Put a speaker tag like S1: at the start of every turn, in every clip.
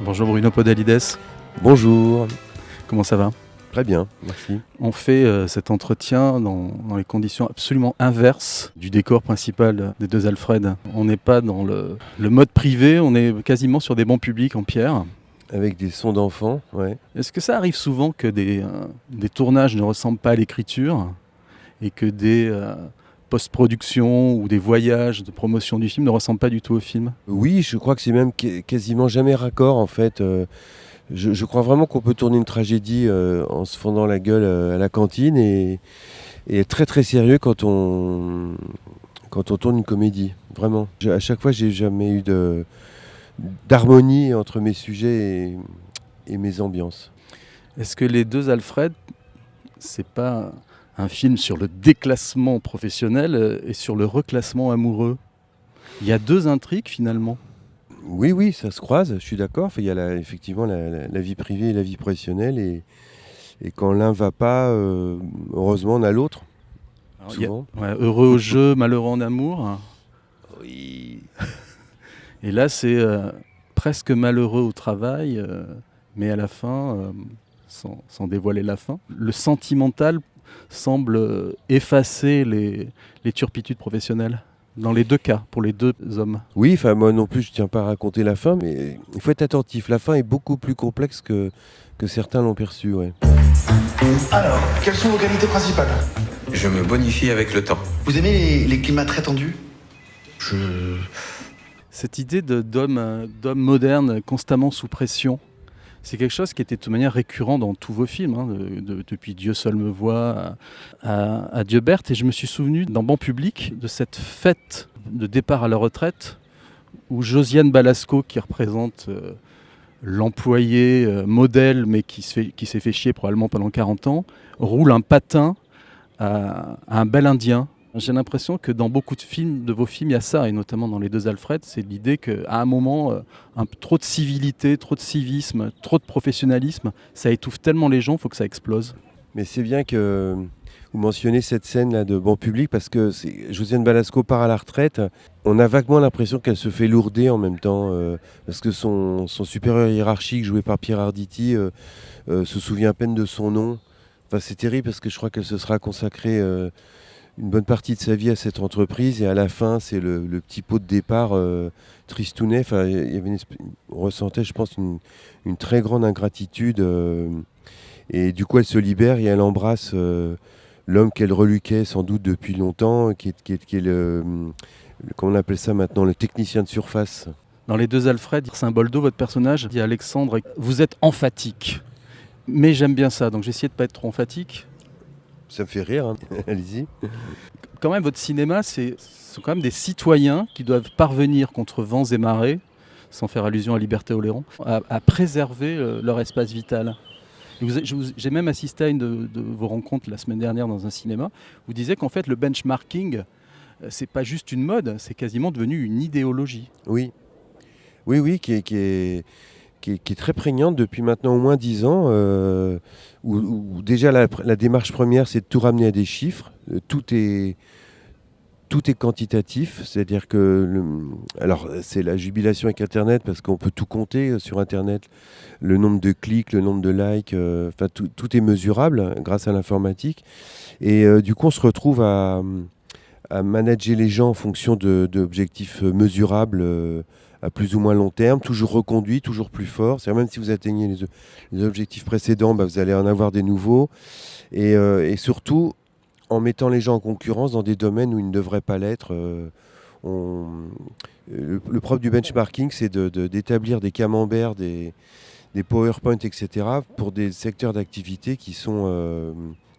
S1: Bonjour Bruno Podalides,
S2: Bonjour,
S1: comment ça va?
S2: très bien, merci.
S1: On fait cet entretien dans les conditions absolument inverses du décor principal des deux Alfred. On n'est pas dans le mode privé, on est quasiment sur des bancs publics en pierre.
S2: Avec des sons d'enfants, ouais.
S1: Est-ce que ça arrive souvent que des tournages ne ressemblent pas à l'écriture et que des post-productions ou des voyages de promotion du film ne ressemblent pas du tout au film?
S2: Oui, je crois que c'est même quasiment jamais raccord en fait. Je crois vraiment qu'on peut tourner une tragédie en se fendant la gueule à la cantine et être très très sérieux quand on tourne une comédie, vraiment. À chaque fois, j'ai jamais eu d'harmonie entre mes sujets et mes ambiances.
S1: Est-ce que les deux Alfred, c'est pas un film sur le déclassement professionnel et sur le reclassement amoureux? Il y a deux intrigues finalement.
S2: Oui, oui, ça se croise, je suis d'accord. Enfin, il y a effectivement la vie privée et la vie professionnelle et quand l'un va pas, heureusement, on a l'autre,
S1: Alors,
S2: souvent.
S1: heureux au jeu, malheureux en amour.
S2: Oui.
S1: Et là, c'est presque malheureux au travail, mais à la fin, sans dévoiler la fin, le sentimental semble effacer les turpitudes professionnelles. Dans les deux cas, pour les deux hommes.
S2: Oui, enfin moi non plus je tiens pas à raconter la fin, mais il faut être attentif. La fin est beaucoup plus complexe que certains l'ont perçu, ouais.
S3: Alors, quelles sont vos qualités principales?
S4: Je me bonifie avec le temps.
S3: Vous aimez les climats très tendus?
S1: Cette idée d'homme moderne constamment sous pression, c'est quelque chose qui était de toute manière récurrent dans tous vos films, hein, depuis Dieu seul me voit à Dieu Berthe. Et je me suis souvenu dans Banc public de cette fête de départ à la retraite où Josiane Balasco, qui représente l'employé modèle mais qui s'est fait chier probablement pendant 40 ans, roule un patin à un bel indien. J'ai l'impression que dans beaucoup de vos films, il y a ça, et notamment dans Les Deux Alfred, c'est l'idée qu'à un moment, trop de civilité, trop de civisme, trop de professionnalisme, ça étouffe tellement les gens, il faut que ça explose.
S2: Mais c'est bien que vous mentionnez cette scène-là de banc public parce que Josiane Balasco part à la retraite. On a vaguement l'impression qu'elle se fait lourder en même temps parce que son supérieur hiérarchique, joué par Pierre Arditi, se souvient à peine de son nom. Enfin, c'est terrible parce que je crois qu'elle se sera consacrée une bonne partie de sa vie à cette entreprise et à la fin, c'est le petit pot de départ tristounet. Enfin, on ressentait, je pense, une très grande ingratitude. Et du coup, elle se libère et elle embrasse l'homme qu'elle reluquait sans doute depuis longtemps, qui est comment on appelle ça maintenant, le technicien de surface.
S1: Dans Les Deux Alfred, c'est un boldo, votre personnage, dit Alexandre, vous êtes emphatique. Mais j'aime bien ça, donc j'ai essayé de ne pas être trop emphatique.
S2: Ça me fait rire, hein. Allez-y.
S1: Quand même, votre cinéma, ce sont quand même des citoyens qui doivent parvenir contre vents et marées, sans faire allusion à Liberté Oléron, à préserver leur espace vital. J'ai même assisté à une de vos rencontres la semaine dernière dans un cinéma. Vous disiez qu'en fait, le benchmarking, c'est pas juste une mode, c'est quasiment devenu une idéologie.
S2: Oui, oui, oui, qui est très prégnante depuis maintenant au moins 10 ans, où déjà la démarche première, c'est de tout ramener à des chiffres. Tout est quantitatif, c'est-à-dire que alors c'est la jubilation avec Internet parce qu'on peut tout compter sur Internet, le nombre de clics, le nombre de likes, enfin tout est mesurable grâce à l'informatique. Et du coup, on se retrouve à manager les gens en fonction d'objectifs mesurables à plus ou moins long terme, toujours reconduits, toujours plus forts. C'est-à-dire même si vous atteignez les objectifs précédents, bah, vous allez en avoir des nouveaux. Et surtout, en mettant les gens en concurrence dans des domaines où ils ne devraient pas l'être. Le propre du benchmarking, c'est d'établir des camemberts, des PowerPoint, etc., pour des secteurs d'activité qui sont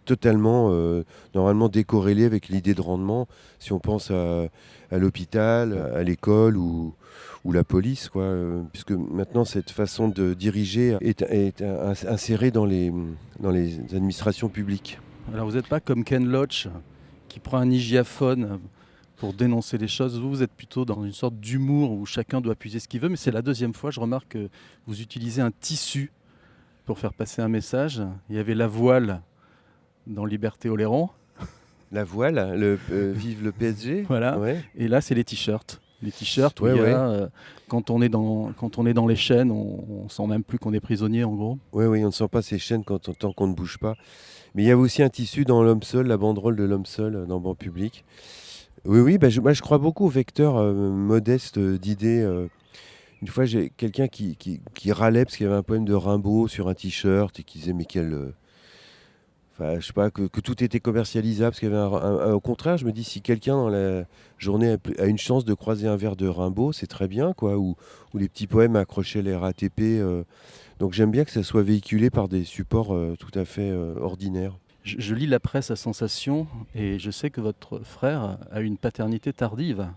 S2: totalement, normalement décorrélés avec l'idée de rendement, si on pense à l'hôpital, à l'école ou la police, quoi, puisque maintenant cette façon de diriger est insérée dans les administrations publiques.
S1: Alors vous n'êtes pas comme Ken Loach qui prend un hygiaphone pour dénoncer les choses. Vous êtes plutôt dans une sorte d'humour où chacun doit puiser ce qu'il veut, mais c'est la deuxième fois, je remarque que vous utilisez un tissu pour faire passer un message. Il y avait la voile dans Liberté Oléron,
S2: La voile, vive le PSG.
S1: voilà.
S2: Ouais.
S1: Et là c'est les t-shirts. Les t-shirts où
S2: Ouais,
S1: il y
S2: ouais.
S1: a, quand on est dans les chaînes, on sent même plus qu'on est prisonnier en gros.
S2: Oui, oui, on ne sent pas ces chaînes tant qu'on ne bouge pas. Mais il y a aussi un tissu dans L'Homme Seul, la banderole de L'Homme Seul dans Banc Public. Oui, oui, moi je crois beaucoup au vecteur modeste d'idées. Une fois, j'ai quelqu'un qui râlait parce qu'il y avait un poème de Rimbaud sur un t-shirt et qui disait mais quel... Enfin, je sais pas, que tout était commercialisable. Parce qu'il y avait au contraire, je me dis si quelqu'un dans la journée a une chance de croiser un vers de Rimbaud, c'est très bien, quoi. Ou les petits poèmes accrochés à la RATP. Donc j'aime bien que ça soit véhiculé par des supports tout à fait ordinaires.
S1: Je lis la presse à sensation et je sais que votre frère a eu une paternité tardive.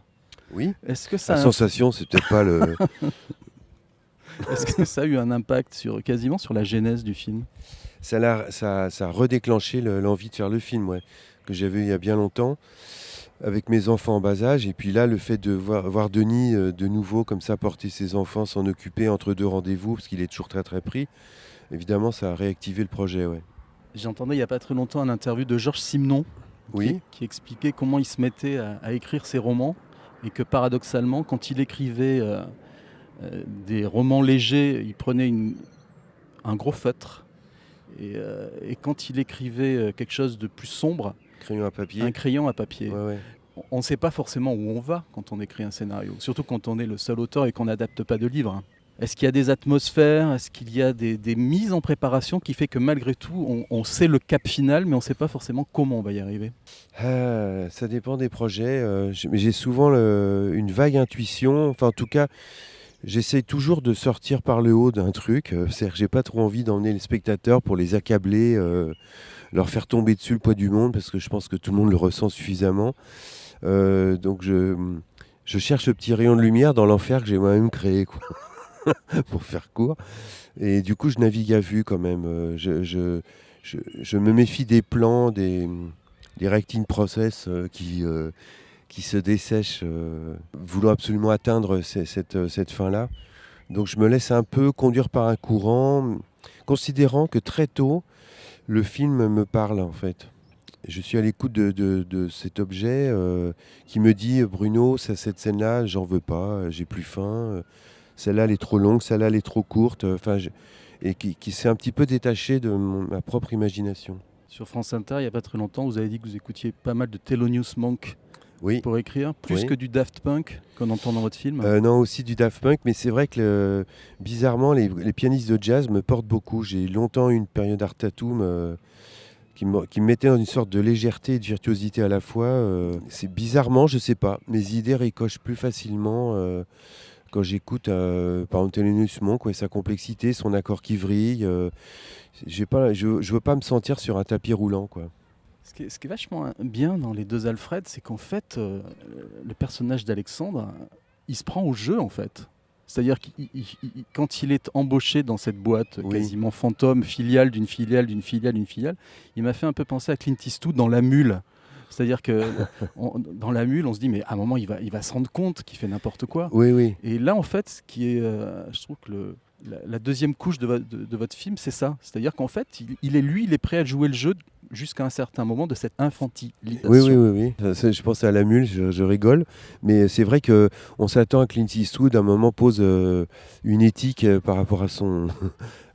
S2: Oui.
S1: Est-ce que
S2: La
S1: ça,
S2: sensation, c'est peut-être pas le.
S1: est-ce que ça a eu un impact quasiment sur la genèse du film?
S2: Ça a redéclenché l'envie de faire le film, ouais, que j'avais eu il y a bien longtemps, avec mes enfants en bas âge. Et puis là, le fait de voir Denis de nouveau comme ça porter ses enfants, s'en occuper entre deux rendez-vous, parce qu'il est toujours très très pris, évidemment, ça a réactivé le projet, ouais.
S1: J'entendais il n'y a pas très longtemps une interview de Georges Simenon
S2: Oui.
S1: qui expliquait comment il se mettait à écrire ses romans et que paradoxalement, quand il écrivait des romans légers, il prenait un gros feutre et quand il écrivait quelque chose de plus sombre,
S2: Crayon à papier.
S1: un crayon à papier.
S2: Ouais, ouais.
S1: On ne sait pas forcément où on va quand on écrit un scénario, surtout quand on est le seul auteur et qu'on n'adapte pas de livre. Est-ce qu'il y a des atmosphères, est-ce qu'il y a des mises en préparation qui fait que malgré tout, on sait le cap final, mais on ne sait pas forcément comment on va y arriver?
S2: Ça dépend des projets. Mais j'ai souvent une vague intuition. Enfin, en tout cas, j'essaye toujours de sortir par le haut d'un truc. C'est-à-dire que j'ai pas trop envie d'emmener les spectateurs pour les accabler, leur faire tomber dessus le poids du monde, parce que je pense que tout le monde le ressent suffisamment. Donc je cherche le petit rayon de lumière dans l'enfer que j'ai moi-même créé, quoi. Pour faire court. Et du coup, je navigue à vue quand même. Je me méfie des plans, des writing process qui se dessèchent, voulant absolument atteindre cette fin-là. Donc je me laisse un peu conduire par un courant, considérant que très tôt, le film me parle en fait. Je suis à l'écoute de cet objet qui me dit Bruno, cette scène-là, j'en veux pas, j'ai plus faim. Celle-là, elle est trop longue, celle-là, elle est trop courte. Et qui s'est un petit peu détaché de ma propre imagination.
S1: Sur France Inter, il n'y a pas très longtemps, vous avez dit que vous écoutiez pas mal de Thelonious Monk
S2: Oui.
S1: pour écrire, plus
S2: Oui.
S1: que du Daft Punk qu'on entend dans votre film.
S2: Non, aussi du Daft Punk, mais c'est vrai que bizarrement, les pianistes de jazz me portent beaucoup. J'ai longtemps eu une période Art Tatum qui me mettait dans une sorte de légèreté et de virtuosité à la fois. C'est bizarrement, je sais pas, mes idées ricochent plus facilement quand j'écoute par exemple Thelonious Monk, sa complexité, son accord qui vrille. Je veux pas me sentir sur un tapis roulant, quoi.
S1: Ce qui est vachement bien dans Les Deux Alfred, c'est qu'en fait, le personnage d'Alexandre, il se prend au jeu en fait. C'est-à-dire que quand il est embauché dans cette boîte quasiment fantôme, filiale d'une filiale d'une filiale d'une filiale, il m'a fait un peu penser à Clint Eastwood dans La Mule. C'est-à-dire que dans La Mule, on se dit mais à un moment il va se rendre compte qu'il fait n'importe quoi.
S2: Oui, oui.
S1: Et là en fait, ce qui est, je trouve que la deuxième couche de votre film, c'est ça. C'est-à-dire qu'en fait, il est prêt à jouer le jeu jusqu'à un certain moment de cette infantilisation.
S2: Oui. Je pense à La Mule, je rigole. Mais c'est vrai qu'on s'attend à Clint Eastwood, à un moment, pose une éthique par rapport à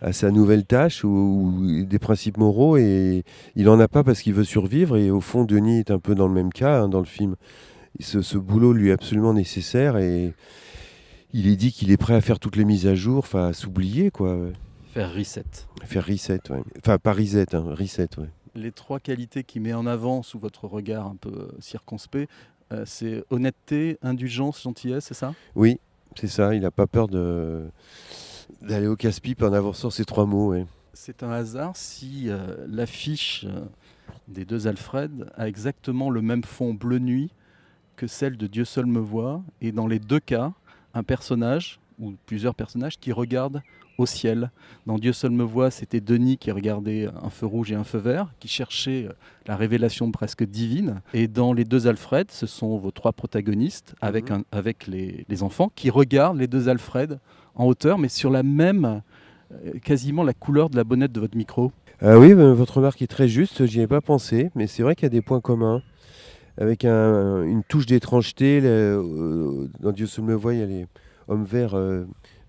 S2: à sa nouvelle tâche ou des principes moraux. Et il n'en a pas parce qu'il veut survivre. Et au fond, Denis est un peu dans le même cas dans le film. Ce boulot lui est absolument nécessaire. Et il est dit qu'il est prêt à faire toutes les mises à jour, à s'oublier, quoi.
S1: Faire reset.
S2: Faire reset, ouais. Enfin, pas reset, reset, ouais.
S1: Les trois qualités qu'il met en avant sous votre regard un peu circonspect, c'est honnêteté, indulgence, gentillesse, c'est ça?
S2: Oui, c'est ça. Il n'a pas peur d'aller au casse-pipe en avançant ces trois mots. Ouais.
S1: C'est un hasard si l'affiche des Deux Alfred a exactement le même fond bleu nuit que celle de Dieu seul me voit, et dans les deux cas, un personnage ou plusieurs personnages qui regardent au ciel. Dans Dieu seul me voit, c'était Denis qui regardait un feu rouge et un feu vert, qui cherchait la révélation presque divine. Et dans Les Deux Alfred, ce sont vos trois protagonistes avec les enfants qui regardent les Deux Alfred en hauteur, mais sur la même, quasiment la couleur de la bonnette de votre micro.
S2: Oui, votre remarque est très juste, j'y ai pas pensé, mais c'est vrai qu'il y a des points communs. avec une touche d'étrangeté. Dans Dieu seul me voit, il y a les hommes verts,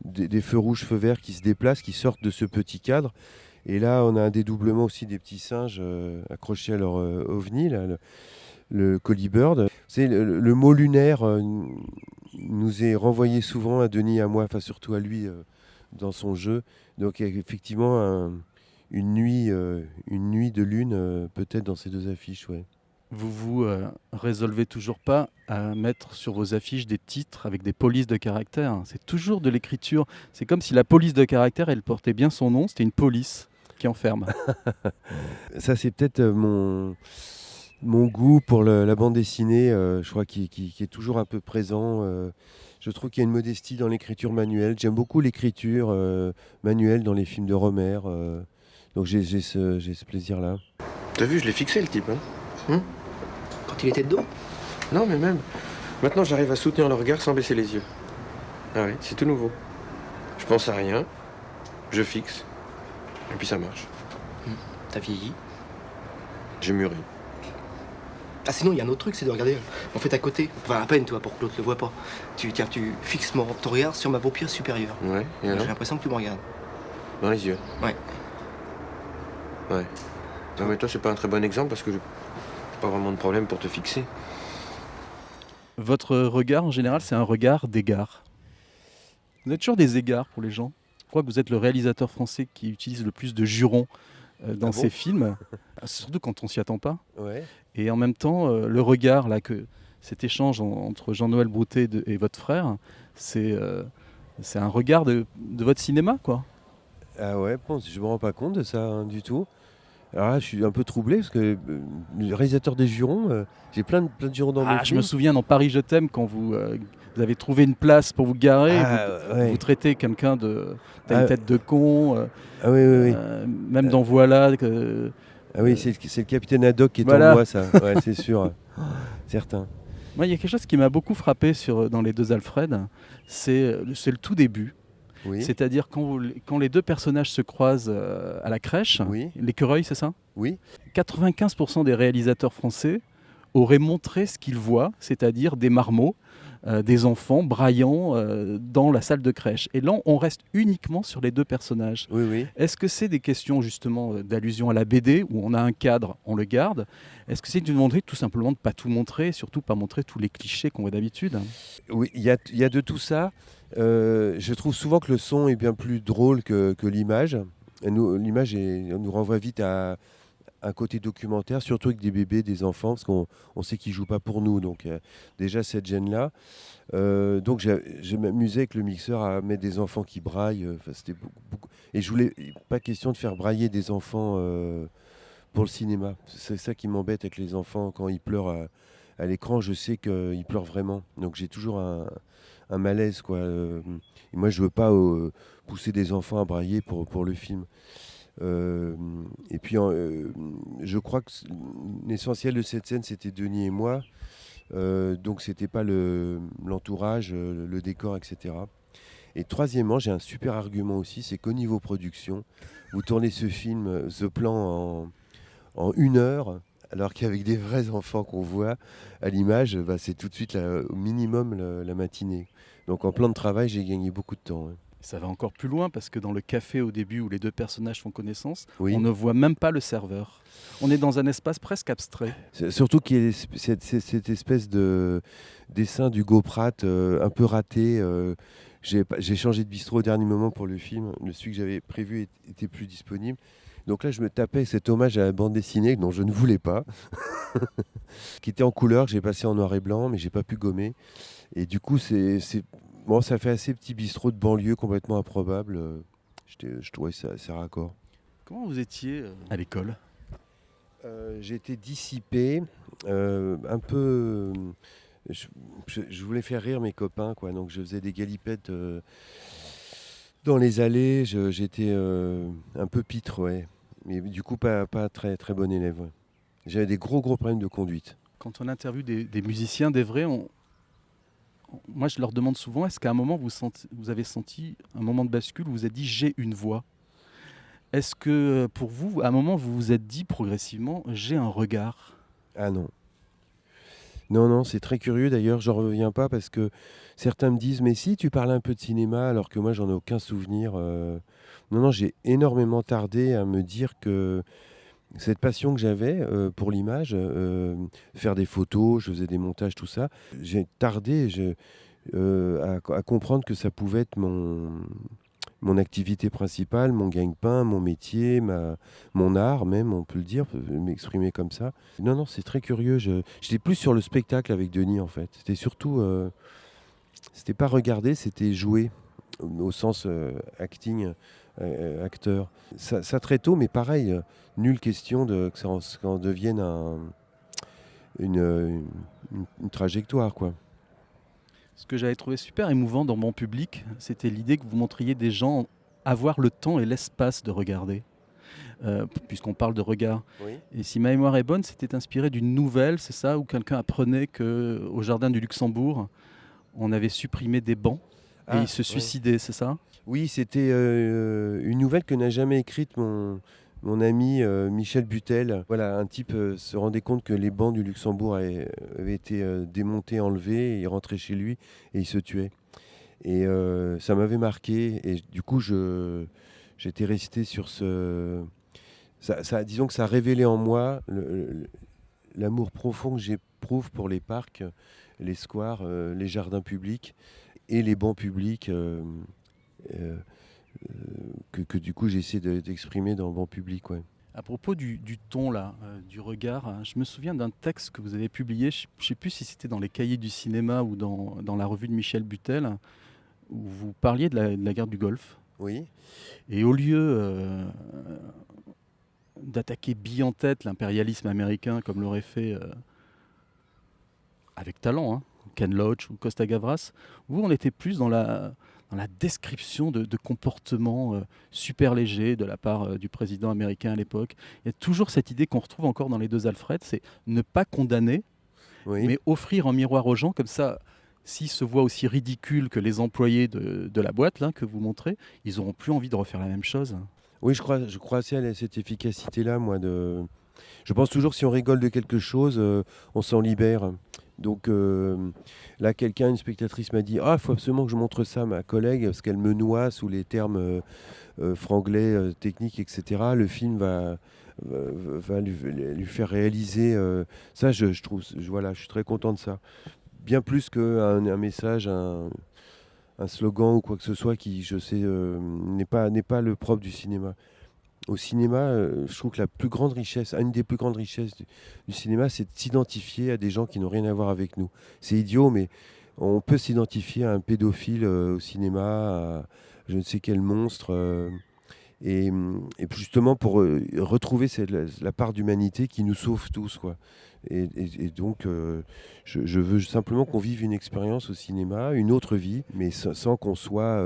S2: des feux rouges, feux verts qui se déplacent, qui sortent de ce petit cadre. Et là, on a un dédoublement aussi des petits singes accrochés à leur ovni, là, le colibird. C'est le mot lunaire nous est renvoyé souvent à Denis, à moi, enfin surtout à lui dans son jeu. Donc il y a effectivement une nuit de lune peut-être dans ces deux affiches. Ouais.
S1: Vous résolvez toujours pas à mettre sur vos affiches des titres avec des polices de caractère. C'est toujours de l'écriture. C'est comme si la police de caractère, elle portait bien son nom. C'était une police qui enferme.
S2: Ça, c'est peut-être mon goût pour la bande dessinée, je crois, qui est toujours un peu présent. Je trouve qu'il y a une modestie dans l'écriture manuelle. J'aime beaucoup l'écriture manuelle dans les films de Rohmer. Donc j'ai ce plaisir-là.
S5: T'as vu, je l'ai fixé le type, hein.
S6: Quand il était de dos?
S5: Non, mais même. Maintenant, j'arrive à soutenir le regard sans baisser les yeux. Ah ouais, c'est tout nouveau. Je pense à rien, je fixe, et puis ça marche.
S6: T'as vieilli.
S5: J'ai mûri.
S6: Ah, sinon, il y a un autre truc, c'est de regarder en fait à côté. Enfin, à peine, toi, pour que l'autre le voit pas. Tu fixes ton regard sur ma paupière supérieure.
S5: Ouais, et
S6: J'ai
S5: alors?
S6: l'impression que tu me regardes.
S5: Dans les yeux.
S6: Ouais.
S5: Ouais. Non, mais toi, c'est pas un très bon exemple parce que j'ai pas vraiment de problème pour te fixer.
S1: Votre regard, en général, c'est un regard d'égard. Vous êtes toujours des égards pour les gens. Je crois que vous êtes le réalisateur français qui utilise le plus de jurons dans ses films, surtout quand on s'y attend pas.
S2: Ouais.
S1: Et en même temps, le regard, là, cet échange entre Jean-Noël Broutet et votre frère, c'est un regard de votre cinéma, quoi.
S2: Ah ouais, bon, je me rends pas compte de ça du tout. Alors là, je suis un peu troublé parce que le réalisateur des jurons, j'ai plein de jurons dans mes
S1: Je
S2: films.
S1: me souviens dans Paris je t'aime, quand vous avez trouvé une place pour vous garer,
S2: Ouais.
S1: vous traitez quelqu'un de... T'as une tête de con,
S2: Ah oui.
S1: même dans Voilà...
S2: Ah oui, c'est le capitaine Haddock qui est
S1: Voilà.
S2: en moi, ça. Ouais, c'est sûr. Certain.
S1: Moi, il y a quelque chose qui m'a beaucoup frappé dans les deux Alfred, c'est le tout début.
S2: Oui.
S1: C'est-à-dire quand les deux personnages se croisent à la crèche,
S2: Oui.
S1: l'écureuil, c'est ça ?
S2: Oui.
S1: 95% des réalisateurs français auraient montré ce qu'ils voient, c'est-à-dire des marmots, des enfants braillant dans la salle de crèche. Et là, on reste uniquement sur les deux personnages.
S2: Oui.
S1: Est-ce que c'est des questions justement d'allusion à la BD, où on a un cadre, on le garde ? Est-ce que c'est une volonté tout simplement de ne pas tout montrer, et surtout pas montrer tous les clichés qu'on voit d'habitude ?
S2: Oui, il y a de tout ça. Je trouve souvent que le son est bien plus drôle que l'image. L'image nous renvoie vite à un côté documentaire, surtout avec des bébés, des enfants, parce qu'on sait qu'ils ne jouent pas pour nous. Donc déjà cette gêne-là. Donc je m'amusais avec le mixeur à mettre des enfants qui braillent. C'était beaucoup. Et je voulais pas question de faire brailler des enfants pour le cinéma. C'est ça qui m'embête avec les enfants quand ils pleurent à l'écran. Je sais qu'ils pleurent vraiment. Donc j'ai toujours un malaise, quoi. Et moi, je veux pas pousser des enfants à brailler pour le film. Et puis, je crois que l'essentiel de cette scène, c'était Denis et moi. Donc, c'était pas l'entourage, le décor, etc. Et troisièmement, j'ai un super argument aussi, c'est qu'au niveau production, vous tournez ce plan en 1 heure, alors qu'avec des vrais enfants qu'on voit à l'image, c'est tout de suite au minimum la matinée. Donc en plan de travail, j'ai gagné beaucoup de temps.
S1: Ça va encore plus loin parce que dans le café au début où les deux personnages font connaissance,
S2: Oui.
S1: on ne voit même pas le serveur. On est dans un espace presque abstrait.
S2: Surtout qu'il y a cette espèce de dessin d'Hugo Pratt un peu raté. J'ai changé de bistrot au dernier moment pour le film. Celui que j'avais prévu était plus disponible. Donc là, je me tapais cet hommage à la bande dessinée dont je ne voulais pas, qui était en couleur, que j'ai passé en noir et blanc, mais j'ai pas pu gommer. Et du coup, bon, ça fait assez petit bistrot de banlieue complètement improbable. Je trouvais ça assez raccord.
S1: Comment vous étiez à l'école ?
S2: J'ai été dissipé, un peu. Je voulais faire rire mes copains, quoi. Donc je faisais des galipettes dans les allées. J'étais un peu pitre, ouais. Mais du coup, pas très, très bon élève. Ouais. J'avais des gros problèmes de conduite.
S1: Quand on interviewe des musiciens, des vrais, moi je leur demande souvent, est-ce qu'à un moment vous avez senti un moment de bascule où vous vous êtes dit j'ai une voix ? Est-ce que pour vous, à un moment vous vous êtes dit progressivement j'ai un regard ?
S2: Ah non. Non, c'est très curieux d'ailleurs, j'en reviens pas parce que certains me disent mais si tu parles un peu de cinéma alors que moi j'en ai aucun souvenir. Non, j'ai énormément tardé à me dire que cette passion que j'avais pour l'image, faire des photos, je faisais des montages, tout ça, j'ai tardé à comprendre que ça pouvait être mon activité principale, mon gagne-pain, mon métier, mon art même, on peut le dire, m'exprimer comme ça. Non, c'est très curieux. J'étais plus sur le spectacle avec Denis en fait. C'était surtout, c'était pas regarder, c'était jouer au sens acting, acteur. Ça très tôt, mais pareil, nulle question que ça en devienne une trajectoire quoi.
S1: Ce que j'avais trouvé super émouvant dans Bon Public, c'était l'idée que vous montriez des gens avoir le temps et l'espace de regarder, puisqu'on parle de regard.
S2: Oui.
S1: Et si ma mémoire est bonne, c'était inspiré d'une nouvelle, c'est ça, où quelqu'un apprenait qu'au Jardin du Luxembourg, on avait supprimé des bancs et il se suicidait, c'est ça?
S2: Oui, c'était une nouvelle que n'a jamais écrite mon ami Michel Butel. Voilà, un type se rendait compte que les bancs du Luxembourg avaient été démontés, enlevés, et il rentrait chez lui et il se tuait. Et ça m'avait marqué et du coup j'étais resté sur ce... disons que ça a révélé en moi l'amour profond que j'éprouve pour les parcs, les squares, les jardins publics et les bancs publics que du coup j'essaie d'exprimer dans bancs publics. Ouais.
S1: À propos du ton, là, du regard, je me souviens d'un texte que vous avez publié, je ne sais plus si c'était dans les Cahiers du cinéma ou dans la revue de Michel Butel, où vous parliez de la guerre du Golfe.
S2: Oui.
S1: Et au lieu d'attaquer bille en tête l'impérialisme américain, comme l'aurait fait avec talent, hein, Ken Loach ou Costa Gavras, vous, on était plus dans la description de comportements super légers de la part du président américain à l'époque. Il y a toujours cette idée qu'on retrouve encore dans les deux Alfred, c'est ne pas condamner,
S2: Oui.
S1: mais offrir en miroir aux gens, comme ça, s'ils se voient aussi ridicules que les employés de la boîte là, que vous montrez, ils n'auront plus envie de refaire la même chose.
S2: Oui, je crois assez à cette efficacité-là, moi. Je pense toujours que si on rigole de quelque chose, on s'en libère. Donc là, une spectatrice m'a dit « Ah, il faut absolument que je montre ça à ma collègue, parce qu'elle me noie sous les termes franglais, techniques, etc. Le film va lui faire réaliser ça. Je trouve, voilà, je suis très content de ça. Bien plus qu'un message, un slogan ou quoi que ce soit qui, je sais, n'est pas le propre du cinéma. Au cinéma, je trouve que la plus grande richesse, une des plus grandes richesses du cinéma, c'est de s'identifier à des gens qui n'ont rien à voir avec nous. C'est idiot, mais on peut s'identifier à un pédophile au cinéma, à je ne sais quel monstre, et justement pour retrouver la part d'humanité qui nous sauve tous, quoi. Et donc, je veux simplement qu'on vive une expérience au cinéma, une autre vie, mais sans qu'on soit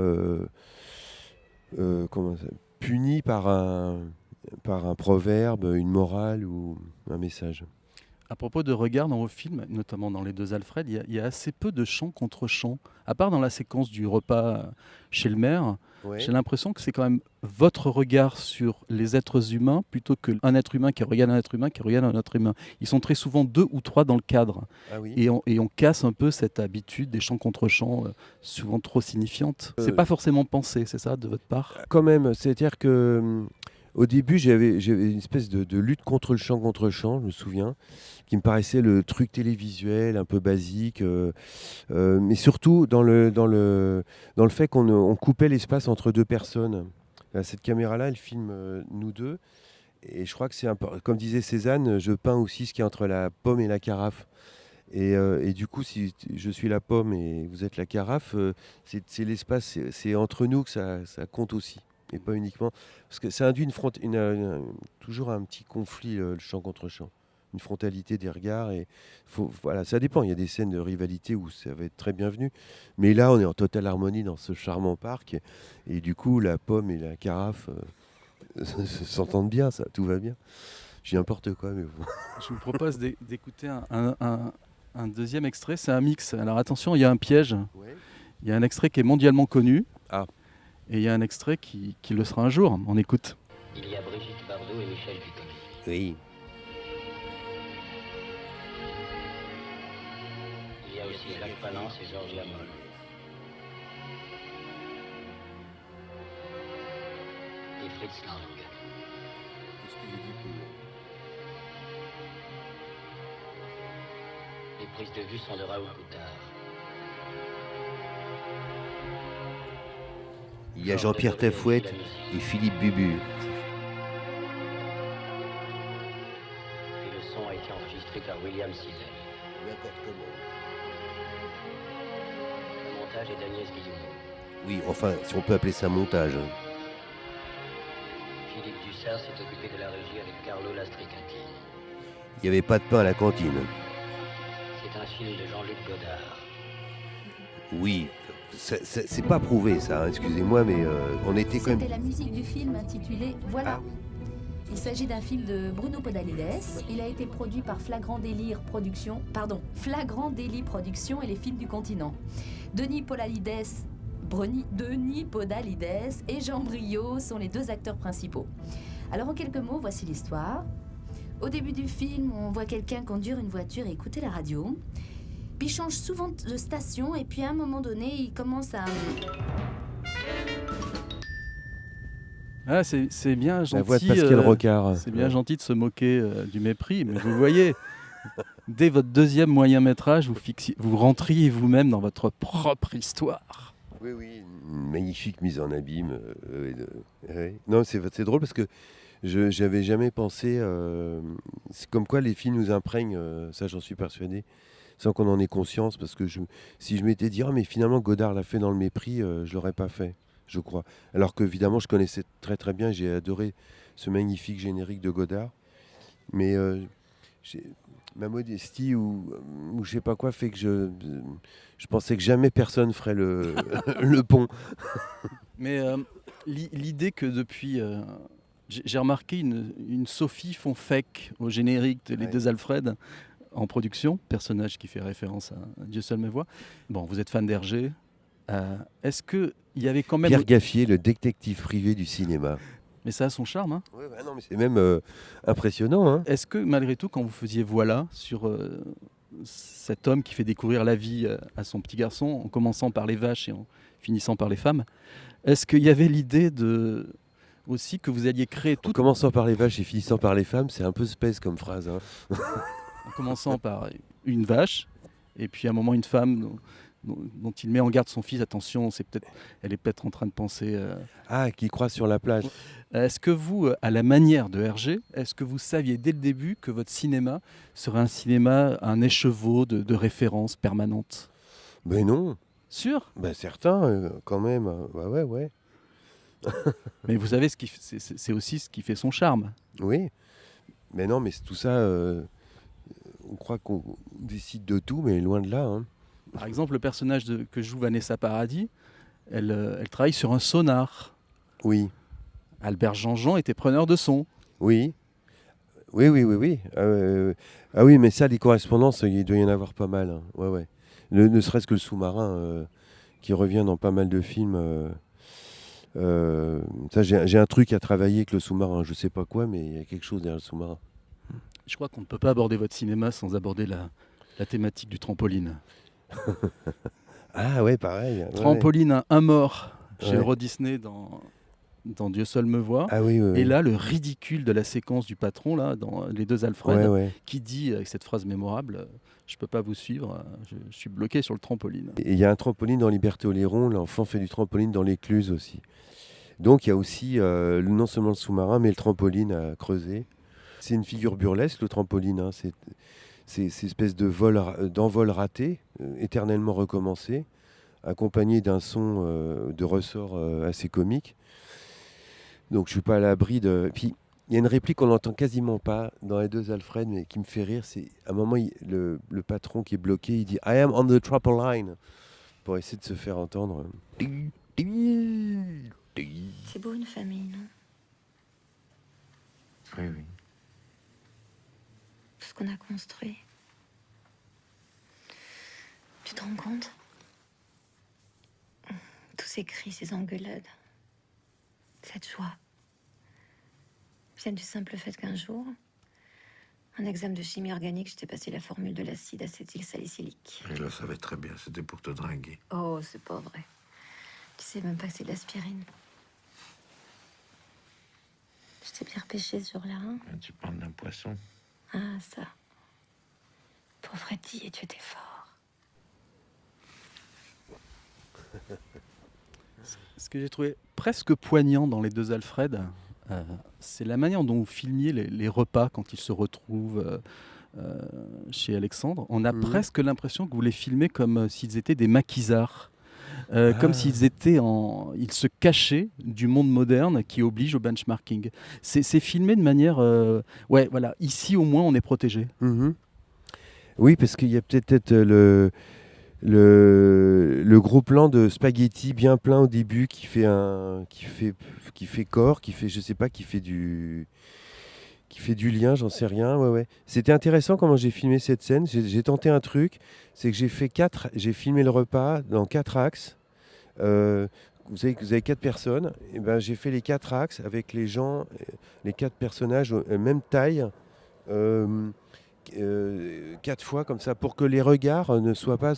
S2: puni par un proverbe, une morale ou un message.
S1: À propos de regard dans vos films, notamment dans les deux Alfred, il y a assez peu de chant contre chant. À part dans la séquence du repas chez le maire,
S2: Ouais.
S1: j'ai l'impression que c'est quand même votre regard sur les êtres humains plutôt qu'un être humain qui regarde un être humain qui regarde un être humain. Ils sont très souvent 2 ou 3 dans le cadre.
S2: Ah oui.
S1: Et on casse un peu cette habitude des chants contre chants, souvent trop signifiantes. C'est pas forcément pensé, c'est ça, de votre part?
S2: Quand même, c'est-à-dire que au début, j'avais une espèce de lutte contre le chant, je me souviens, qui me paraissait le truc télévisuel, un peu basique, mais surtout dans le fait qu'on coupait l'espace entre deux personnes. Là, cette caméra-là, elle filme nous deux, et je crois que c'est comme disait Cézanne, je peins aussi ce qui est entre la pomme et la carafe. Et du coup, si je suis la pomme et vous êtes la carafe, c'est l'espace, c'est entre nous que ça compte aussi. Et pas uniquement. Parce que ça induit toujours un petit conflit, le chant contre chant. Une frontalité des regards. Et voilà, ça dépend. Il y a des scènes de rivalité où ça va être très bienvenu. Mais là, on est en totale harmonie dans ce charmant parc. Et du coup, la pomme et la carafe s'entendent bien, ça, tout va bien. J'ai n'importe quoi, mais bon.
S1: Je vous propose d'écouter un deuxième extrait, c'est un mix. Alors attention, il y a un piège.
S2: Ouais.
S1: Il y a un extrait qui est mondialement connu.
S2: Ah.
S1: Et il y a un extrait qui le sera un jour. On écoute.
S7: Il y a Brigitte Bardot et Michel Buteau.
S2: Oui.
S7: a aussi Jacques Palance et Georges Lamolle. Et Fritz Lang. Les prises de vue sont de Raoul Coutard.
S8: Il y a Jean-Pierre Tafouette et Philippe Bubu.
S7: Et le son a été enregistré par William Cizelle.
S8: N'importe comment.
S7: Le montage est d'Agnès Guillaume.
S8: Oui, enfin, si on peut appeler ça montage.
S7: Philippe Dussart s'est occupé de la régie avec Carlo Lastricati.
S8: Il n'y avait pas de pain à la cantine.
S7: C'est un film de Jean-Luc Godard.
S8: Oui, c'est pas prouvé ça, hein, excusez-moi, mais on était quand
S9: C'était
S8: même...
S9: la musique du film intitulé Voilà. Il s'agit d'un film de Bruno Podalides. Il a été produit par Flagrant Délit Productions et les Films du Continent. Denis Podalides et Jean Briot sont les deux acteurs principaux. Alors en quelques mots, voici l'histoire. Au début du film, on voit quelqu'un conduire une voiture et écouter la radio. Puis il change souvent de station et puis à un moment donné, il commence à...
S1: Ah, c'est bien gentil.
S2: La voix de Pascal Rocard.
S1: C'est bien gentil de se moquer du mépris, mais vous voyez, dès votre deuxième moyen métrage, vous rentriez vous-même dans votre propre histoire.
S2: Oui, oui, une magnifique mise en abîme. Ouais. Non, c'est drôle parce que je n'avais jamais pensé. C'est comme quoi les films nous imprègnent, ça j'en suis persuadé, sans qu'on en ait conscience. Parce que si je m'étais dit, ah, mais finalement Godard l'a fait dans le mépris, je ne l'aurais pas fait, je crois. Alors que évidemment, je connaissais très très bien, j'ai adoré ce magnifique générique de Godard. Mais ma modestie ou je sais pas quoi fait que je pensais que jamais personne ferait le, le pont.
S1: Mais l'idée que depuis... j'ai remarqué une Sophie Fonfec au générique de Les Deux Alfred en production, personnage qui fait référence à Dieu seul me voit. Bon, vous êtes fan d'Hergé. Est-ce qu'il y avait quand même...
S2: Pierre Gaffier, le détective privé du cinéma.
S1: Mais ça a son charme, hein.
S2: Ouais, bah non, mais c'est même impressionnant. Hein.
S1: Est-ce que malgré tout, quand vous faisiez Voilà sur cet homme qui fait découvrir la vie à son petit garçon, en commençant par les vaches et en finissant par les femmes, est-ce qu'il y avait l'idée aussi que vous alliez créer tout...
S2: En commençant par les vaches et finissant par les femmes, c'est un peu space comme phrase. Hein.
S1: En commençant par une vache, et puis à un moment une femme dont il met en garde son fils, attention, elle est peut-être en train de penser...
S2: qui croise sur la plage.
S1: Est-ce que vous, à la manière de Hergé, est-ce que vous saviez dès le début que votre cinéma serait un cinéma, un écheveau de références permanentes?
S2: Ben non.
S1: Sûr?
S2: Ben certains, quand même. Ouais.
S1: Mais vous savez, c'est aussi ce qui fait son charme.
S2: Oui. Mais non, mais c'est tout ça, on croit qu'on décide de tout, mais loin de là. Hein.
S1: Par exemple, le personnage que joue Vanessa Paradis, elle travaille sur un sonar.
S2: Oui.
S1: Albert Jean-Jean était preneur de son.
S2: Oui. Oui. Ah oui, mais ça, les correspondances, il doit y en avoir pas mal. Hein. Ouais. Ne serait-ce que le sous-marin, qui revient dans pas mal de films. Ça, j'ai un truc à travailler avec le sous-marin. Je sais pas quoi, mais il y a quelque chose derrière le sous-marin.
S1: Je crois qu'on ne peut pas aborder votre cinéma sans aborder la thématique du trampoline.
S2: Ah ouais, pareil.
S1: Trampoline, un mort chez
S2: Ouais.
S1: Euro Disney dans Dieu seul me voit.
S2: Ah oui.
S1: Et là, le ridicule de la séquence du patron, là, dans Les Deux Alfred, qui dit avec cette phrase mémorable, je peux pas vous suivre, je suis bloqué sur le trampoline.
S2: Et il y a un trampoline dans Liberté Oléron, l'enfant fait du trampoline dans l'écluse aussi. Donc il y a aussi non seulement le sous-marin, mais le trampoline à creuser. C'est une figure burlesque, le trampoline. Hein. C'est une espèce d'envol raté, éternellement recommencé, accompagné d'un son de ressort assez comique. Donc je suis pas à l'abri de... Puis il y a une réplique qu'on n'entend quasiment pas dans Les Deux Alfred, mais qui me fait rire. C'est à un moment, le patron qui est bloqué, il dit « I am on the trampoline » pour essayer de se faire entendre.
S10: C'est beau une famille, non?
S4: Oui.
S10: Tout ce qu'on a construit. Tu te rends compte? Tous ces cris, ces engueulades, cette joie, viennent du simple fait qu'un jour, En examen de chimie organique, je t'ai passé la formule de l'acide acétylsalicylique.
S11: Je le savais très bien, c'était pour te draguer.
S10: Oh, c'est pas vrai. Tu sais même pas que c'est de l'aspirine. Je t'ai bien repêché sur là. Hein.
S11: Tu parles d'un poisson.
S10: Ah, ça. Pauvre Freddy, et tu étais fort.
S1: Ce que j'ai trouvé presque poignant dans les deux Alfred, c'est la manière dont vous filmiez les repas quand ils se retrouvent chez Alexandre. On a presque l'impression que vous les filmez comme s'ils étaient des maquisards. Comme s'ils ils se cachaient du monde moderne qui oblige au benchmarking. C'est filmé de manière... ouais, voilà, ici au moins on est protégé.
S2: Oui, parce qu'il y a peut-être le gros plan de spaghetti bien plein au début qui fait corps, qui fait, je sais pas, qui fait du lien, j'en sais rien. Ouais. C'était intéressant comment j'ai filmé cette scène. J'ai tenté un truc, c'est que j'ai filmé le repas dans 4 axes. Vous savez que vous avez 4 personnes, et ben j'ai fait les 4 axes avec les gens, les 4 personnages même taille. 4 fois comme ça pour que les regards ne soient pas...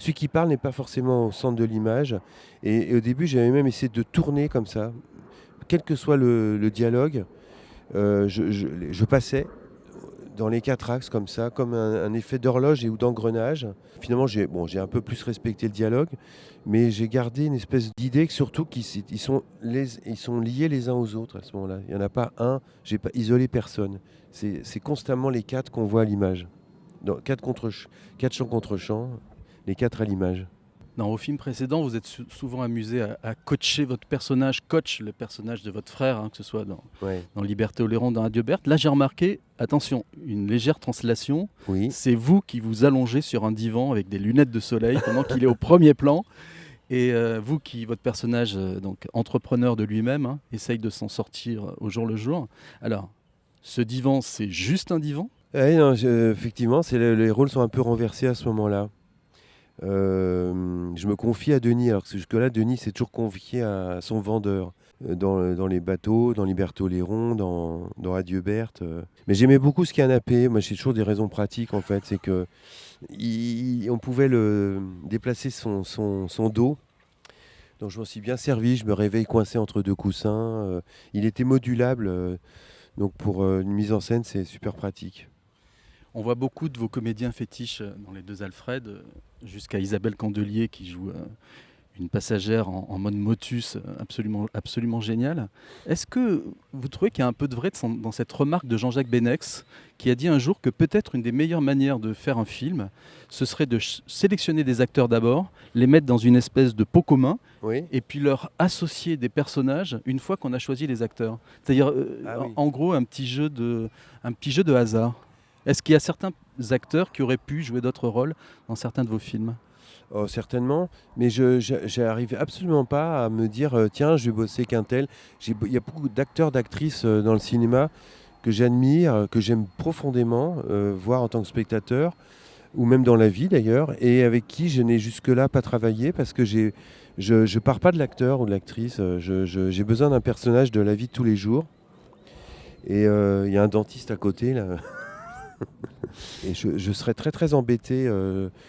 S2: celui qui parle n'est pas forcément au centre de l'image. Et au début, j'avais même essayé de tourner comme ça. Quel que soit le dialogue, je passais dans les 4 axes comme ça, comme un effet d'horloge ou d'engrenage. Finalement, j'ai un peu plus respecté le dialogue, mais j'ai gardé une espèce d'idée que surtout ils sont liés les uns aux autres à ce moment-là. Il n'y en a pas un, j'ai pas isolé personne. C'est constamment les 4 qu'on voit à l'image. 4 chants contre chants, les 4 à l'image.
S1: Dans vos films précédents, vous êtes souvent amusé à coacher votre personnage, le personnage de votre frère, que ce soit dans Liberté Oléron, dans Adieu Berthe. Là, j'ai remarqué, attention, une légère translation.
S2: Oui.
S1: C'est vous qui vous allongez sur un divan avec des lunettes de soleil pendant qu'il est au premier plan. Et vous votre personnage, donc entrepreneur de lui-même, essaye de s'en sortir au jour le jour. Alors, ce divan, c'est juste un divan ?
S2: Non, effectivement, les rôles sont un peu renversés à ce moment-là. Je me confie à Denis, alors que jusque-là, Denis s'est toujours confié à son vendeur dans les bateaux, dans Liberté Oléron, dans Adieu Berthe. Mais j'aimais beaucoup ce canapé. Moi, j'ai toujours des raisons pratiques, en fait. C'est que on pouvait déplacer son dos. Donc, je m'en suis bien servi. Je me réveille coincé entre 2 coussins. Il était modulable. Donc, pour une mise en scène, c'est super pratique.
S1: On voit beaucoup de vos comédiens fétiches dans les deux Alfred, jusqu'à Isabelle Candelier qui joue une passagère en mode motus absolument géniale. Est-ce que vous trouvez qu'il y a un peu de vrai dans cette remarque de Jean-Jacques Benex qui a dit un jour que peut-être une des meilleures manières de faire un film, ce serait de sélectionner des acteurs d'abord, les mettre dans une espèce de pot commun, et puis leur associer des personnages une fois qu'on a choisi les acteurs. C'est-à-dire, en gros, un petit jeu de hasard. Est-ce qu'il y a certains acteurs qui auraient pu jouer d'autres rôles dans certains de vos films ?
S2: Oh, certainement, mais je n'arrive absolument pas à me dire tiens, je vais bosser avec un tel. Il y a beaucoup d'acteurs, d'actrices dans le cinéma que j'admire, que j'aime profondément, voir en tant que spectateur, ou même dans la vie d'ailleurs, et avec qui je n'ai jusque-là pas travaillé parce que je ne pars pas de l'acteur ou de l'actrice. J'ai besoin d'un personnage de la vie de tous les jours. Et il y a un dentiste à côté là. Et je serais très très embêté.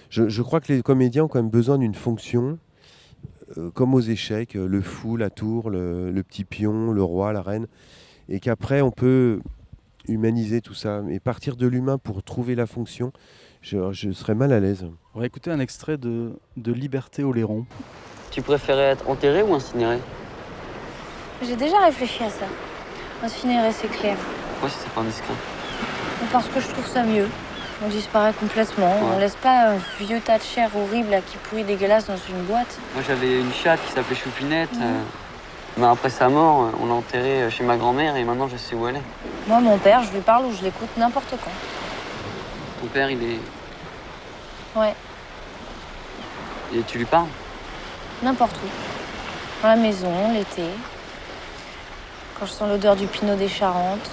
S2: Je crois que les comédiens ont quand même besoin d'une fonction, comme aux échecs, le fou, la tour, le petit pion, le roi, la reine, et qu'après on peut humaniser tout ça. Mais partir de l'humain pour trouver la fonction, je serais mal à l'aise.
S1: On va écouter un extrait de Liberté Oléron.
S12: Tu préférais être enterré ou incinéré ?
S10: J'ai déjà réfléchi à ça. Incinéré, c'est clair.
S12: Pourquoi si c'est pas indiscret ?
S10: Parce que je trouve ça mieux. On disparaît complètement. Ouais. On laisse pas un vieux tas de chair horrible là, qui pourrit dégueulasse dans une boîte.
S12: Moi j'avais une chatte qui s'appelait Choupinette. Mais après sa mort, on l'a enterrée chez ma grand-mère et maintenant je sais où elle est.
S10: Moi mon père, je lui parle ou je l'écoute n'importe quand.
S12: Ton père il est...
S10: Ouais.
S12: Et tu lui parles ?
S10: N'importe où. Dans la maison, l'été. Quand je sens l'odeur du pinot des Charentes.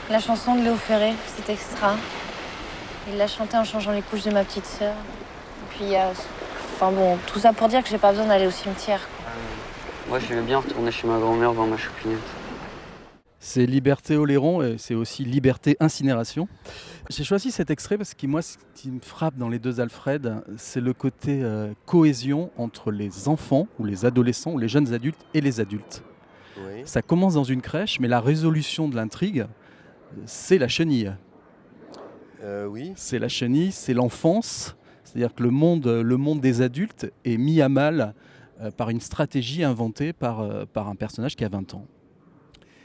S10: La chanson de Léo Ferré, c'est extra. Il l'a chantée en changeant les couches de ma petite sœur. Et puis il y a... Enfin bon, tout ça pour dire que j'ai pas besoin d'aller au cimetière.
S12: Moi j'aimais bien retourner chez ma grand-mère voir ma Choupinette.
S1: C'est Liberté Oléron et c'est aussi Liberté Incinération. J'ai choisi cet extrait parce que moi, ce qui me frappe dans les deux Alfred, c'est le côté cohésion entre les enfants ou les adolescents ou les jeunes adultes et les adultes.
S2: Oui.
S1: Ça commence dans une crèche, mais la résolution de l'intrigue, c'est la chenille.
S2: Oui.
S1: C'est la chenille, c'est l'enfance. C'est-à-dire que le monde des adultes est mis à mal par une stratégie inventée par un personnage qui a 20 ans.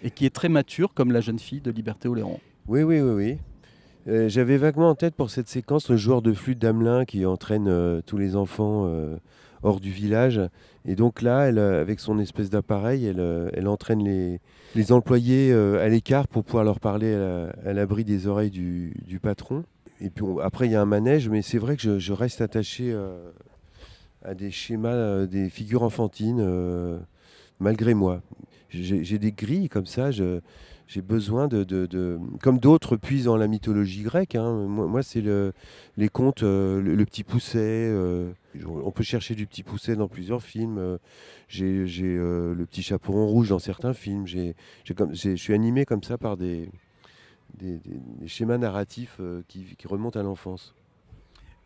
S1: Et qui est très mature, comme la jeune fille de Liberté Oléron.
S2: Oui. J'avais vaguement en tête pour cette séquence le joueur de flûte d'Amelin qui entraîne tous les enfants hors du village. Et donc là, elle, avec son espèce d'appareil, elle entraîne les employés à l'écart pour pouvoir leur parler à l'abri des oreilles du patron. Et puis après, il y a un manège, mais c'est vrai que je reste attaché à des schémas, des figures enfantines, malgré moi. J'ai des grilles comme ça, j'ai besoin de comme d'autres puisent dans la mythologie grecque. Hein. Moi c'est les contes, le Petit Poucet. On peut chercher du Petit Poucet dans plusieurs films. J'ai le Petit Chaperon Rouge dans certains films. Je suis animé comme ça par des schémas narratifs qui remontent à l'enfance.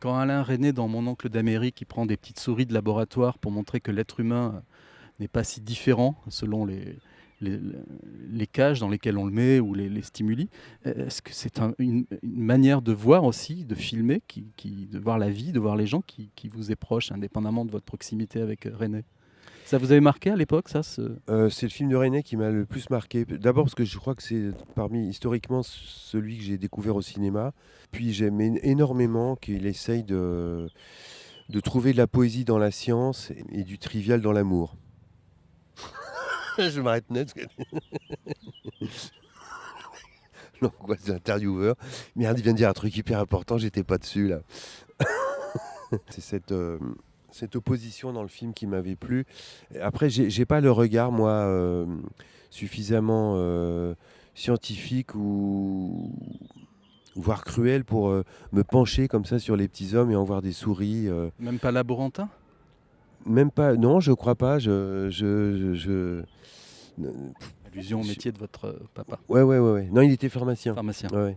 S1: Quand Alain Resnais, dans Mon oncle d'Amérique, il prend des petites souris de laboratoire pour montrer que l'être humain n'est pas si différent selon les cages dans lesquelles on le met ou les stimuli. Est-ce que c'est une manière de voir aussi, de filmer, de voir la vie, de voir les gens qui vous est proche, indépendamment de votre proximité avec Resnais? Ça vous avait marqué à l'époque, ça
S2: C'est le film de Resnais qui m'a le plus marqué. D'abord parce que je crois que c'est historiquement celui que j'ai découvert au cinéma. Puis j'aime énormément qu'il essaye de trouver de la poésie dans la science et du trivial dans l'amour. Je m'arrête net. L'angoisse de l'intervieweur. Merde, il vient de dire un truc hyper important, j'étais pas dessus là. C'est cette opposition dans le film qui m'avait plu. Après, j'ai pas le regard, moi, suffisamment scientifique ou voire cruel pour me pencher comme ça sur les petits hommes et en voir des souris.
S1: Même pas laborantin?
S2: Même pas, non, je crois pas.
S1: Allusion au métier de votre papa.
S2: Ouais. Non, il était pharmacien. Ouais.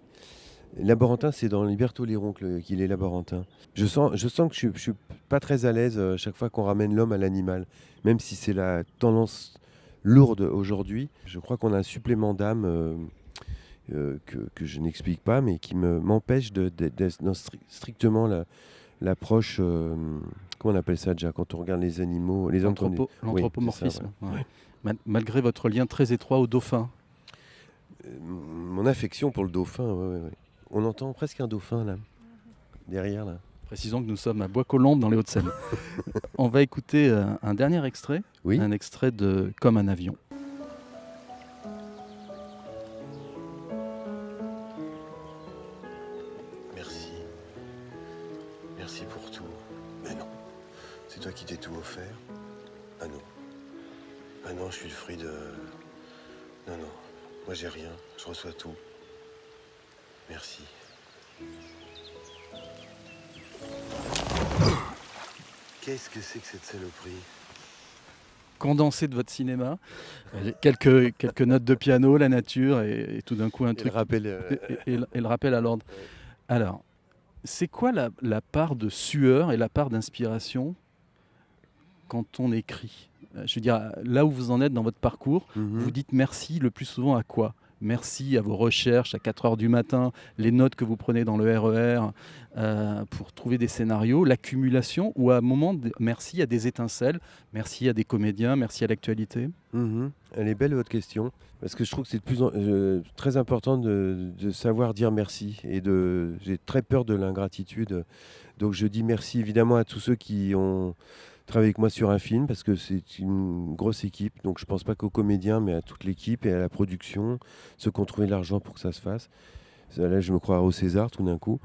S2: Laborantin, c'est dans Liberté Oléron qu'il est laborantin. Je sens que je suis pas très à l'aise chaque fois qu'on ramène l'homme à l'animal. Même si c'est la tendance lourde aujourd'hui, je crois qu'on a un supplément d'âme que je n'explique pas, mais qui m'empêche d'être dans strictement l'approche... comment on appelle ça déjà quand on regarde les animaux, les
S1: l'anthropomorphisme. Oui, ouais. Malgré votre lien très étroit au dauphin.
S2: Mon affection pour le dauphin, ouais. On entend presque un dauphin là, derrière là.
S1: Précisons que nous sommes à Bois-Colombes dans les Hauts-de-Seine. On va écouter un dernier extrait, un extrait de Comme un avion.
S2: Merci pour tout. Mais non, c'est toi qui t'es tout offert. Ah non, je suis le fruit de... Non, moi j'ai rien, je reçois tout. Merci. Qu'est-ce que c'est que cette saloperie?
S1: Condensé de votre cinéma, quelques notes de piano, la nature et tout d'un coup un truc. Et le rappel à l'ordre. Ouais. Alors, c'est quoi la part de sueur et la part d'inspiration quand on écrit? Je veux dire, là où vous en êtes dans votre parcours, vous dites merci le plus souvent à quoi? Merci à vos recherches à 4h du matin, les notes que vous prenez dans le RER pour trouver des scénarios, l'accumulation, ou à un moment, merci à des étincelles, merci à des comédiens, merci à l'actualité.
S2: Elle est belle votre question, parce que je trouve que c'est très important de savoir dire merci. Et j'ai très peur de l'ingratitude, donc je dis merci évidemment à tous ceux qui ont travaillé avec moi sur un film, parce que c'est une grosse équipe, donc je pense pas qu'aux comédiens, mais à toute l'équipe et à la production, ceux qui ont trouvé l'argent pour que ça se fasse. Là, je me crois au César tout d'un coup.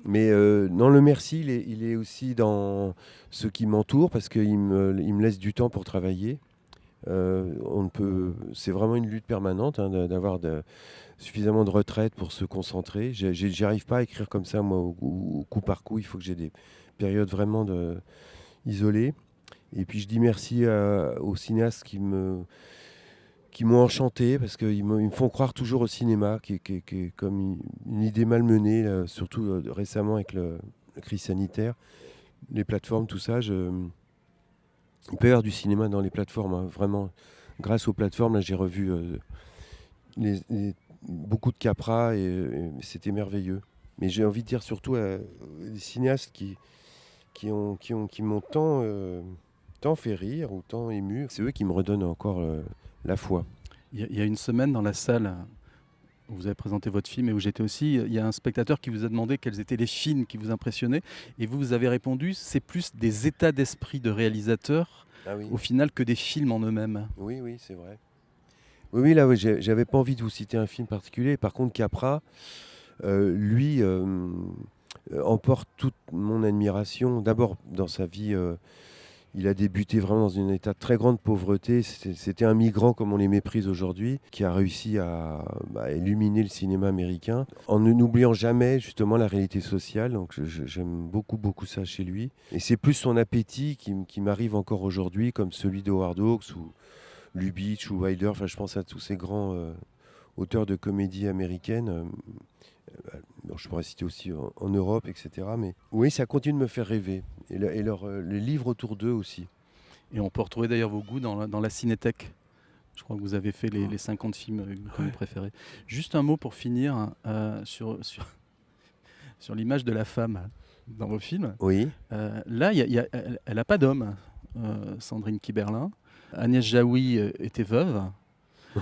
S2: Mais non, le merci, il est aussi dans ceux qui m'entourent, parce qu'ils me laissent du temps pour travailler. C'est vraiment une lutte permanente d'avoir suffisamment de retraite pour se concentrer. J'y arrive pas à écrire comme ça, moi, au coup par coup. Il faut que j'ai des périodes vraiment isolées. Et puis je dis merci aux cinéastes qui m'ont enchanté parce qu'ils me font croire toujours au cinéma, qui est comme une idée malmenée, là, surtout récemment avec la crise sanitaire, les plateformes, tout ça. Il peut y avoir du cinéma dans les plateformes, hein, vraiment. Grâce aux plateformes, là, j'ai revu beaucoup de Capra et c'était merveilleux. Mais j'ai envie de dire surtout à des cinéastes qui m'ont tant fait rire ou tant ému. C'est eux qui me redonnent encore la foi.
S1: Il y a une semaine, dans la salle où vous avez présenté votre film et où j'étais aussi, il y a un spectateur qui vous a demandé quels étaient les films qui vous impressionnaient. Et vous avez répondu, c'est plus des états d'esprit de réalisateurs, au final, que des films en eux-mêmes.
S2: Oui, c'est vrai. Oui, là, j'avais pas envie de vous citer un film particulier. Par contre, Capra, lui, emporte toute mon admiration. D'abord, dans sa vie, il a débuté vraiment dans un état de très grande pauvreté. C'était un migrant comme on les méprise aujourd'hui, qui a réussi à illuminer le cinéma américain, en n'oubliant jamais justement la réalité sociale. Donc j'aime beaucoup ça chez lui. Et c'est plus son appétit qui m'arrive encore aujourd'hui, comme celui de Howard Hawks ou Lubitsch ou Wilder. Enfin, je pense à tous ces grands auteurs de comédie américaine. Je pourrais citer aussi en Europe, etc. Mais oui, ça continue de me faire rêver. Et les livres autour d'eux aussi.
S1: Et on peut retrouver d'ailleurs vos goûts dans la Cinétech. Je crois que vous avez fait les 50 films que vous préférez. Juste un mot pour finir sur l'image de la femme dans vos films.
S2: Oui.
S1: Là, elle n'a pas d'homme, Sandrine Kiberlin. Agnès Jaoui était veuve.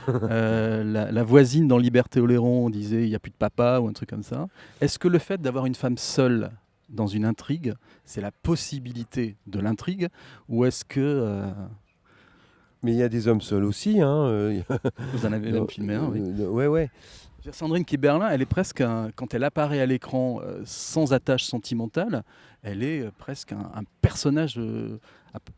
S1: La voisine dans Liberté Oléron disait il n'y a plus de papa ou un truc comme ça. Est-ce que le fait d'avoir une femme seule dans une intrigue, c'est la possibilité de l'intrigue, ou est-ce que...
S2: Mais il y a des hommes seuls aussi. Hein.
S1: Vous en avez même filmé un, oui.
S2: Ouais.
S1: Sandrine Kiberlin, elle est presque, quand elle apparaît à l'écran sans attache sentimentale, elle est presque un personnage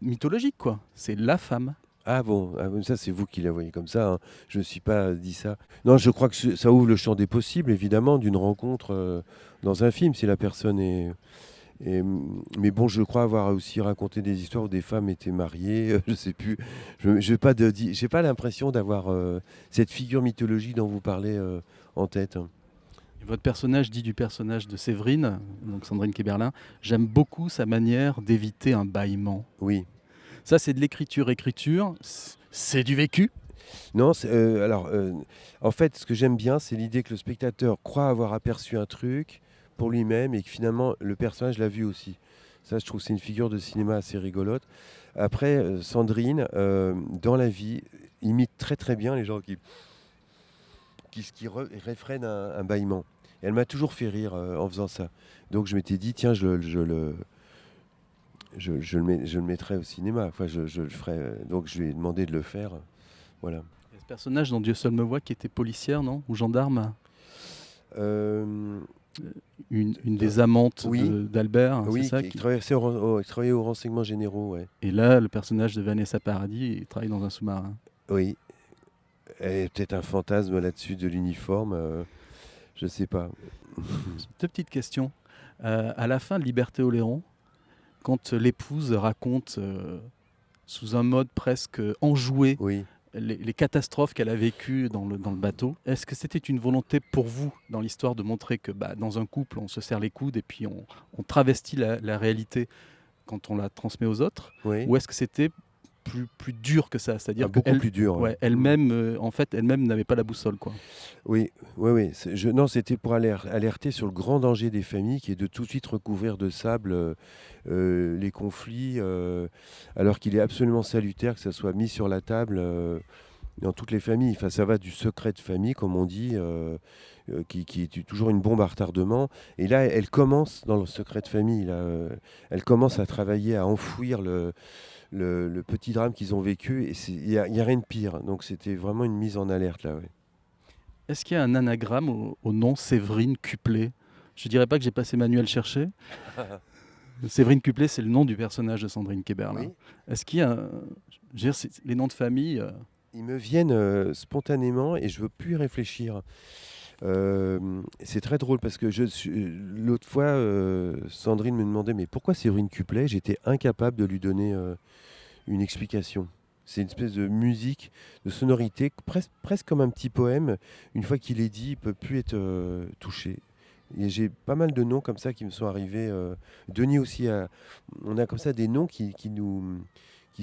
S1: mythologique, quoi. C'est la femme.
S2: Ah bon, ça c'est vous qui la voyez comme ça, hein. Je ne me suis pas dit ça. Non, je crois que ça ouvre le champ des possibles, évidemment, d'une rencontre dans un film, si la personne est... Mais bon, je crois avoir aussi raconté des histoires où des femmes étaient mariées, je ne sais plus. Je n'ai pas l'impression d'avoir cette figure mythologique dont vous parlez en tête.
S1: Et votre personnage dit du personnage de Séverine, donc Sandrine Kiberlin, j'aime beaucoup sa manière d'éviter un bâillement.
S2: Oui.
S1: Ça, c'est de l'écriture, c'est du vécu.
S2: Non, en fait, ce que j'aime bien, c'est l'idée que le spectateur croit avoir aperçu un truc pour lui-même et que finalement, le personnage l'a vu aussi. Ça, je trouve que c'est une figure de cinéma assez rigolote. Après, Sandrine, dans la vie, imite très très bien les gens qui réfrènent un bâillement. Et elle m'a toujours fait rire en faisant ça. Donc je m'étais dit, tiens, je le mettrai au cinéma. Enfin, je le ferai. Donc je lui ai demandé de le faire. Voilà.
S1: Il y a ce personnage dans Dieu seul me voit qui était policière, non? Ou gendarme. Une des amantes d'Albert,
S2: oui,
S1: c'est ça
S2: qui travaillait aux renseignements généraux. Ouais.
S1: Et là, le personnage de Vanessa Paradis, il travaille dans un sous-marin.
S2: Oui. Et peut-être un fantasme là-dessus de l'uniforme. Je sais pas.
S1: Deux petites questions. À la fin de Liberté Oléron, quand l'épouse raconte sous un mode presque enjoué les catastrophes qu'elle a vécues dans le bateau, est-ce que c'était une volonté pour vous dans l'histoire de montrer que dans un couple, on se serre les coudes et puis on travestit la réalité quand on la transmet aux autres, ou est-ce que c'était plus dur que ça, c'est-à-dire
S2: beaucoup plus dur.
S1: Ouais, elle-même, en fait, elle-même n'avait pas la boussole, quoi.
S2: Oui. Non, c'était pour alerter sur le grand danger des familles, qui est de tout de suite recouvrir de sable les conflits, alors qu'il est absolument salutaire que ça soit mis sur la table dans toutes les familles. Enfin, ça va du secret de famille, comme on dit, qui est toujours une bombe à retardement. Et là, elle commence dans le secret de famille. Là, elle commence à travailler, à enfouir le petit drame qu'ils ont vécu, et il n'y a rien de pire. Donc c'était vraiment une mise en alerte là. Ouais.
S1: Est-ce qu'il y a un anagramme au nom Séverine Cuplé? Je dirais pas que j'ai passé ma nuit à le chercher. Séverine Cuplé, c'est le nom du personnage de Sandrine Kiberlin. Oui. Est-ce qu'il y a les noms de famille
S2: Ils me viennent spontanément et je veux plus y réfléchir. C'est très drôle parce que l'autre fois, Sandrine me demandait mais pourquoi Séverine Cuplé? J'étais incapable de lui donner une explication. C'est une espèce de musique, de sonorité, presque comme un petit poème. Une fois qu'il est dit, il ne peut plus être touché. Et j'ai pas mal de noms comme ça qui me sont arrivés. Denis aussi, on a comme ça des noms qui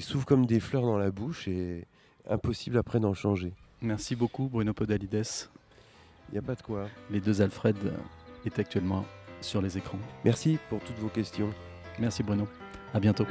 S2: s'ouvrent comme des fleurs dans la bouche et impossible après d'en changer.
S1: Merci beaucoup Bruno Podalides.
S2: Il n'y a pas de quoi.
S1: Les deux Alfred est actuellement sur les écrans.
S2: Merci pour toutes vos questions.
S1: Merci Bruno. À bientôt.